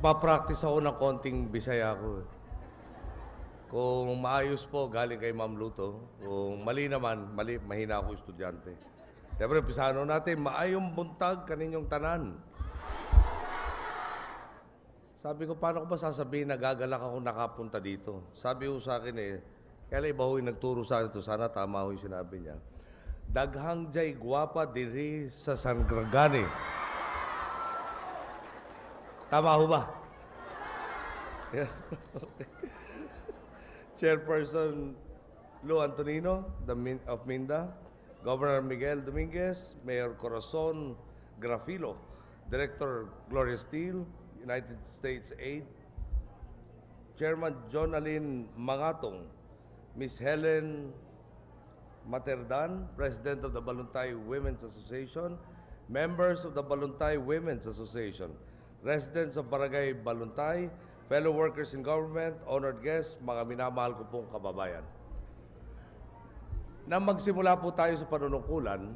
Nagpa-practice ako ng konting Bisaya ko. Kung maayos po, galing kay Ma'am Luto. Kung mali naman, mahina ako estudyante. Siyempre, pisano natin, maayong buntag kaninyong tanan. Sabi ko, paano ko ba sasabihin na gagalak ako nakapunta dito? Sabi ko sa akin kaya iba ho yung nagturo sa akin ito, sana tama ho yung sinabi niya. Daghang jay guwapa diri sa San Gregani. Tama ho ba? Yeah. Chairperson Lou Antonino of Minda, Governor Miguel Dominguez, Mayor Corazon Grafilo, Director Gloria Steele, United States Aid, Chairman Jonalyn Mangatong, Ms. Helen Materdan, President of the Baluntay Women's Association, members of the Baluntay Women's Association, residents of Barangay Baluntay, fellow workers in government, honored guests, mga minamahal ko pong kababayan. Nang magsimula po tayo sa panunungkulan,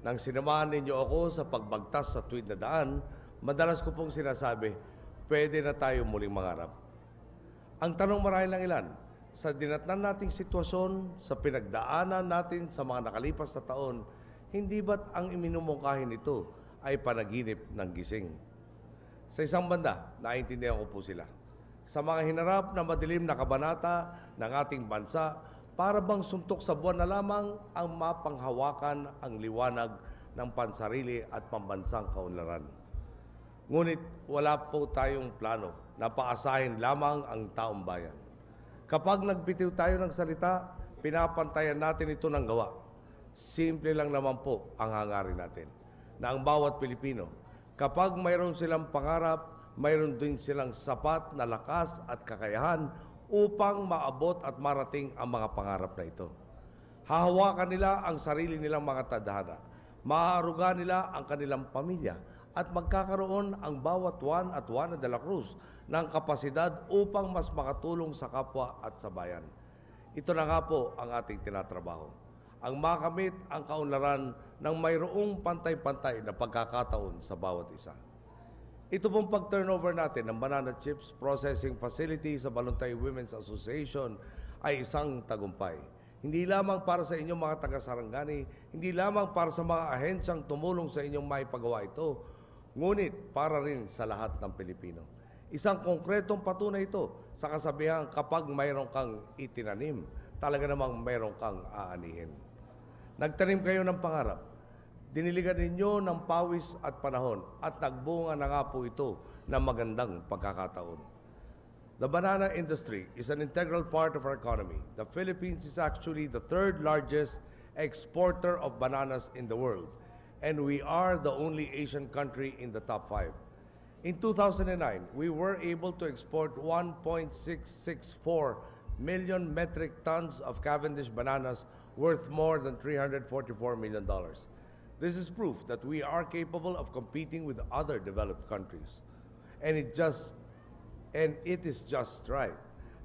nang sinamahan ninyo ako sa pagbagtas sa tuwid na daan, madalas ko pong sinasabi, pwede na tayo muling mangarap. Ang tanong marahil lang ilan, sa dinatnan nating sitwasyon, sa pinagdaanan natin sa mga nakalipas na taon, hindi ba't ang iminumungkahin nito ay panaginip ng gising? Sa isang banda, naiintindihan ko po sila. Sa mga hinarap na madilim na kabanata ng ating bansa, para bang suntok sa buwan na lamang ang mapanghawakan ang liwanag ng pansarili at pambansang kaunlaran. Ngunit wala po tayong plano na paasahin lamang ang taong bayan. Kapag nagbitiw tayo ng salita, pinapantayan natin ito ng gawa. Simple lang naman po ang hangarin natin na ang bawat Pilipino, kapag mayroon silang pangarap, mayroon din silang sapat na lakas at kakayahan upang maabot at marating ang mga pangarap na ito. Hahawakan nila ang sarili nilang mga tadhana, maaaruga nila ang kanilang pamilya, at magkakaroon ang bawat Juan at Juana de la Cruz ng kapasidad upang mas makatulong sa kapwa at sa bayan. Ito na nga po ang ating tinatrabaho. Ang makamit ang kaunlaran ng mayroong pantay-pantay na pagkakataon sa bawat isa. Ito pong pag-turnover natin ng banana chips processing facility sa Baluntay Women's Association ay isang tagumpay. Hindi lamang para sa inyong mga taga-Sarangani, hindi lamang para sa mga ahensyang tumulong sa inyong maipagawa ito, ngunit para rin sa lahat ng Pilipino. Isang konkretong patunay ito sa kasabihan, kapag mayroon kang itinanim, talaga namang mayroon kang aanihin. Nagtanim kayo ng pangarap. Diniligan ninyo ng pawis at panahon at nagbunga na nga po ito ng magandang pagkakataon. The banana industry is an integral part of our economy. The Philippines is actually the third largest exporter of bananas in the world, and we are the only Asian country in the top 5. In 2009, we were able to export 1.664 million metric tons of Cavendish bananas worth more than $344 million. This is proof that we are capable of competing with other developed countries. And it is just right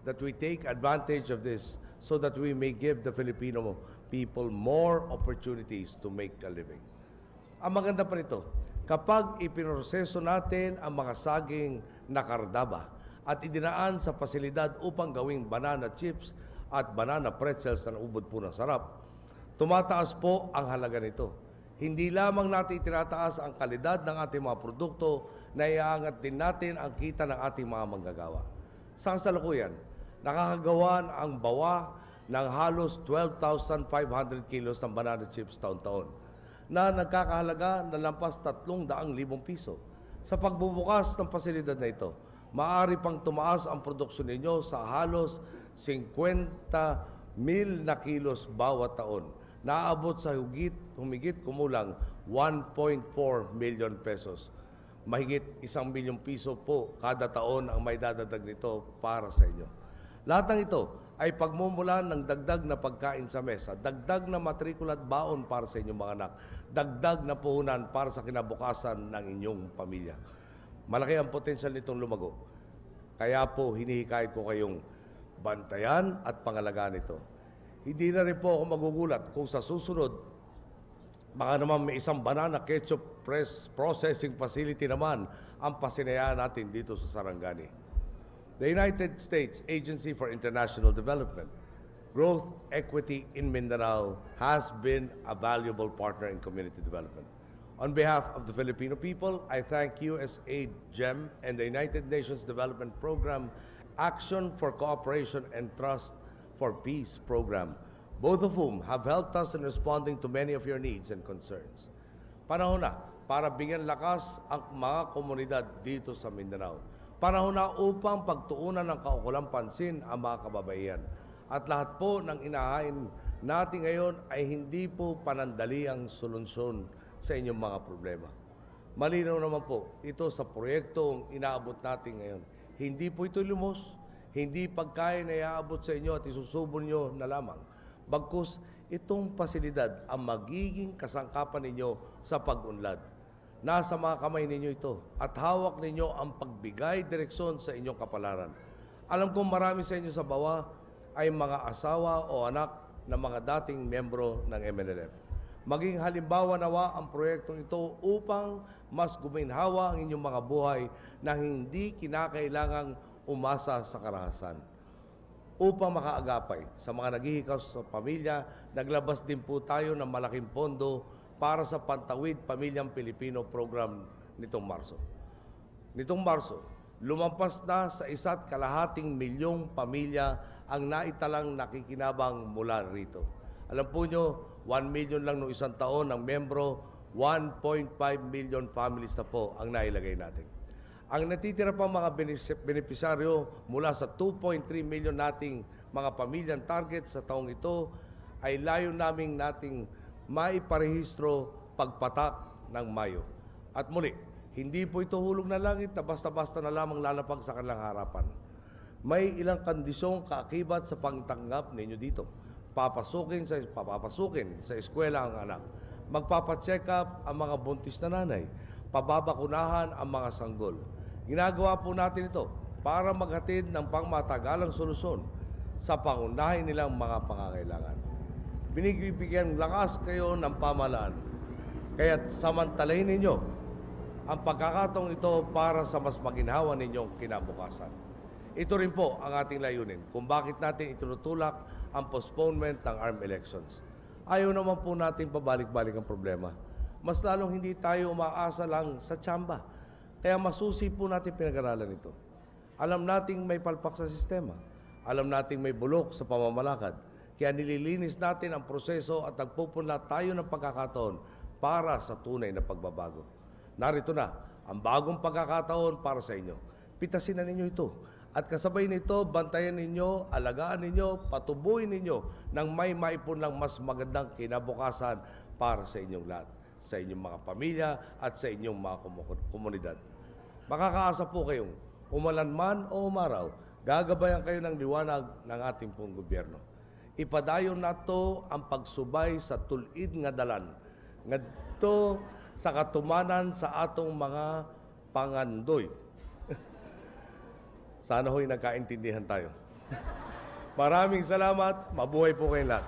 that we take advantage of this so that we may give the Filipino people more opportunities to make a living. Ang maganda pa nito, kapag ipinoproseso natin ang mga saging na kardaba at idinaan sa pasilidad upang gawing banana chips at banana pretzels na ubod po ng sarap, tumataas po ang halaga nito. Hindi lamang natin itinataas ang kalidad ng ating mga produkto, na iaangat din natin ang kita ng ating mga manggagawa. Sa kasalukuyan, nakakagawa ang bawa ng halos 12,500 kilos ng banana chips taon-taon, na nagkakahalaga na lampas 300,000 piso. Sa pagbubukas ng pasilidad na ito, maaari pang tumaas ang produksyon ninyo sa halos 50,000 na kilos bawat taon, naabot sa humigit kumulang 1.4 million pesos. Mahigit 1 milyong piso po kada taon ang may dadadag nito para sa inyo. Lahat ng ito ay pagmumulan ng dagdag na pagkain sa mesa, dagdag na matrikula at baon para sa inyong mga anak, dagdag na puhunan para sa kinabukasan ng inyong pamilya. Malaki ang potensyal nitong lumago. Kaya po hinihikayat ko kayong bantayan at pangalagaan ito. Hindi na rin po ako magugulat kung sa susunod baka naman may isang banana ketchup processing facility naman ang pasinayaan natin dito sa Sarangani. The United States Agency for International Development, Growth Equity in Mindanao has been a valuable partner in community development. On behalf of the Filipino people, I thank USAID, GEM, and the United Nations Development Program Action for Cooperation and Trust for Peace program, both of whom have helped us in responding to many of your needs and concerns. Panahon na para bigyan lakas ang mga komunidad dito sa Mindanao. Panahon na upang pagtuunan ng kaukulang pansin ang mga kababaihan. At lahat po ng inahain natin ngayon ay hindi po panandaliang solusyon sa inyong mga problema. Malinaw naman po, ito sa proyektong inaabot natin ngayon. Hindi po ito lumos, hindi pagkain na iaabot sa inyo at isusubol nyo na lamang. Bagkus, itong pasilidad ang magiging kasangkapan ninyo sa pag-unlad. Nasa mga kamay ninyo ito at hawak ninyo ang pagbigay direksyon sa inyong kapalaran. Alam kong marami sa inyo sa bawa ay mga asawa o anak ng mga dating miyembro ng MNLF. Maging halimbawa nawa ang proyektong ito upang mas guminhawa ang inyong mga buhay na hindi kinakailangang umasa sa karahasan. Upang makaagapay sa mga naghihikaw sa pamilya, naglabas din po tayo ng malaking pondo para sa Pantawid Pamilyang Pilipino program nitong Marso. Nitong Marso, lumampas na sa 1.5 milyong pamilya ang naitalang nakikinabang mula rito. Alam po nyo, 1 million lang noong isang taon ng membro, 1.5 million families na po ang nailagay natin. Ang natitira pang mga benepisyaryo mula sa 2.3 million nating mga pamilyang target sa taong ito ay layo nating maiparehistro pagpatak ng Mayo. At muli, hindi po ito hulog na langit na basta-basta na lamang lalapag sa kanilang harapan. May ilang kondisyong kaakibat sa pagtanggap ninyo dito. Papasukin sa eskwela ang anak. Magpapacheck up ang mga buntis na nanay. Pababakunahan ang mga sanggol. Ginagawa po natin ito para maghatid ng pangmatagalang solusyon sa pangunahin nilang mga pangangailangan. Binibigyan lakas kayo ng pamahalaan. Kaya't samantalahin ninyo ang pagkakataong ito para sa mas maginhawa ninyong kinabukasan. Ito rin po ang ating layunin kung bakit natin itinutulak ang postponement ng ARM elections. Ayaw naman po natin pabalik-balik ang problema. Mas lalong hindi tayo umaasa lang sa tsamba. Kaya masusi po natin pinag-aralan ito. Alam nating may palpak sa sistema. Alam nating may bulok sa pamamalakad. Kaya nililinis natin ang proseso at nagpupunla tayo ng pagkakataon para sa tunay na pagbabago. Narito na ang bagong pagkakataon para sa inyo. Pitasin na ninyo ito. At kasabay nito, bantayan ninyo, alagaan ninyo, patubuhin ninyo nang may maipunlang mas magandang kinabukasan para sa inyong lahat, sa inyong mga pamilya at sa inyong mga komunidad. Makakaasa po kayong umalan man o umaraw, gagabayan kayo ng liwanag ng ating pong gobyerno. Ipadayon nato ang pagsubay sa tulid nga dalan, ngadto sa katumanan sa atong mga pangandoy. Sana ho'y nagkaintindihan tayo. Maraming salamat. Mabuhay po kayong lahat.